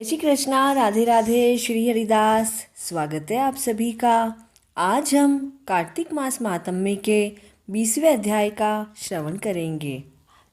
जय श्री कृष्णा। राधे राधे। श्री हरिदास। स्वागत है आप सभी का। आज हम कार्तिक मास महात्म्य के 20वें अध्याय का श्रवण करेंगे।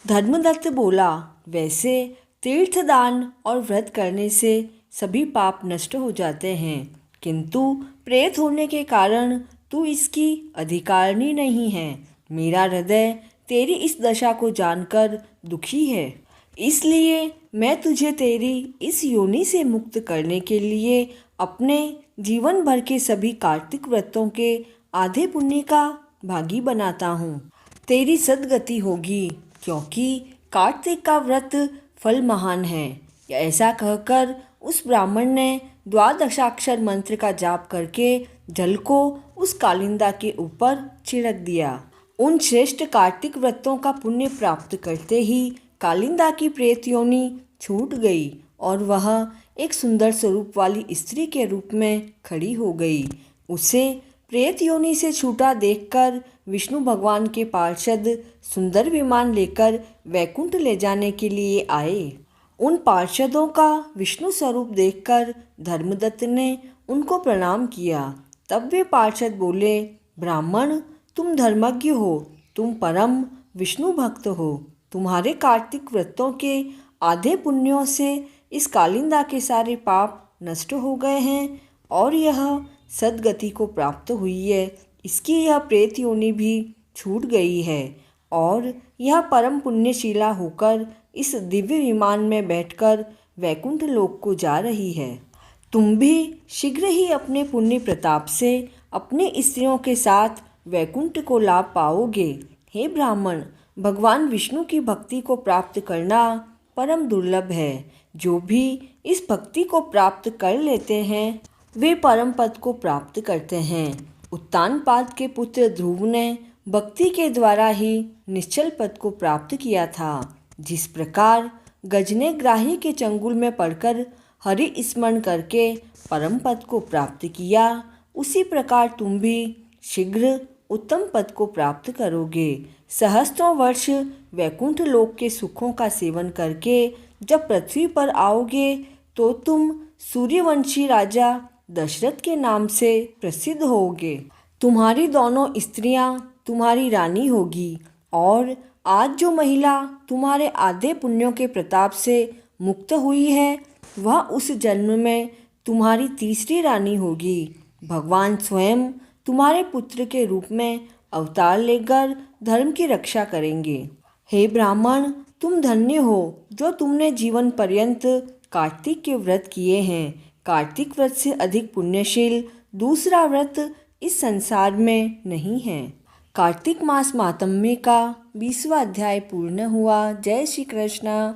धर्मदत्त बोला, वैसे तीर्थदान और व्रत करने से सभी पाप नष्ट हो जाते हैं, किंतु प्रेत होने के कारण तू इसकी अधिकारिणी नहीं है। मेरा हृदय तेरी इस दशा को जानकर दुखी है, इसलिए मैं तुझे तेरी इस योनि से मुक्त करने के लिए अपने जीवन भर के सभी कार्तिक व्रतों के आधे पुण्य का भागी बनाता हूँ। तेरी सद्गति होगी, क्योंकि कार्तिक का व्रत फल महान है। ऐसा कहकर उस ब्राह्मण ने द्वादशाक्षर मंत्र का जाप करके जल को उस कालिंदा के ऊपर छिड़क दिया। उन श्रेष्ठ कार्तिक व्रतों का पुण्य प्राप्त करते ही कालिंदा की प्रेत योनि छूट गई और वह एक सुंदर स्वरूप वाली स्त्री के रूप में खड़ी हो गई। उसे प्रेत योनि से छूटा देखकर विष्णु भगवान के पार्षद सुंदर विमान लेकर वैकुंठ ले जाने के लिए आए। उन पार्षदों का विष्णु स्वरूप देखकर धर्मदत्त ने उनको प्रणाम किया। तब वे पार्षद बोले, ब्राह्मण, तुम धर्मज्ञ हो, तुम परम विष्णु भक्त हो। तुम्हारे कार्तिक व्रतों के आधे पुण्यों से इस कालिंदा के सारे पाप नष्ट हो गए हैं और यह सद्गति को प्राप्त हुई है। इसकी यह प्रेत योनि भी छूट गई है और यह परम पुण्यशीला होकर इस दिव्य विमान में बैठकर वैकुंठ लोक को जा रही है। तुम भी शीघ्र ही अपने पुण्य प्रताप से अपने स्त्रियों के साथ वैकुंठ को लाभ पाओगे। हे ब्राह्मण, भगवान विष्णु की भक्ति को प्राप्त करना परम दुर्लभ है। जो भी इस भक्ति को प्राप्त कर लेते हैं वे परम पद को प्राप्त करते हैं। उत्तानपाद के पुत्र ध्रुव ने भक्ति के द्वारा ही निश्चल पद को प्राप्त किया था। जिस प्रकार गज ने ग्राही के चंगुल में पड़कर हरि स्मरण करके परम पद को प्राप्त किया, उसी प्रकार तुम भी शीघ्र उत्तम पद को प्राप्त करोगे। सहस्त्रों वर्ष वैकुंठ लोक के सुखों का सेवन करके जब पृथ्वी पर आओगे तो तुम सूर्यवंशी राजा दशरथ के नाम से प्रसिद्ध होगे। तुम्हारी दोनों स्त्रियां तुम्हारी रानी होगी और आज जो महिला तुम्हारे आधे पुण्यों के प्रताप से मुक्त हुई है वह उस जन्म में तुम्हारी तीसरी रानी होगी। भगवान स्वयं तुम्हारे पुत्र के रूप में अवतार लेकर धर्म की रक्षा करेंगे। हे ब्राह्मण, तुम धन्य हो जो तुमने जीवन पर्यंत कार्तिक के व्रत किए हैं। कार्तिक व्रत से अधिक पुण्यशील दूसरा व्रत इस संसार में नहीं है। कार्तिक मास महात्म्य का 20वां अध्याय पूर्ण हुआ। जय श्री कृष्ण।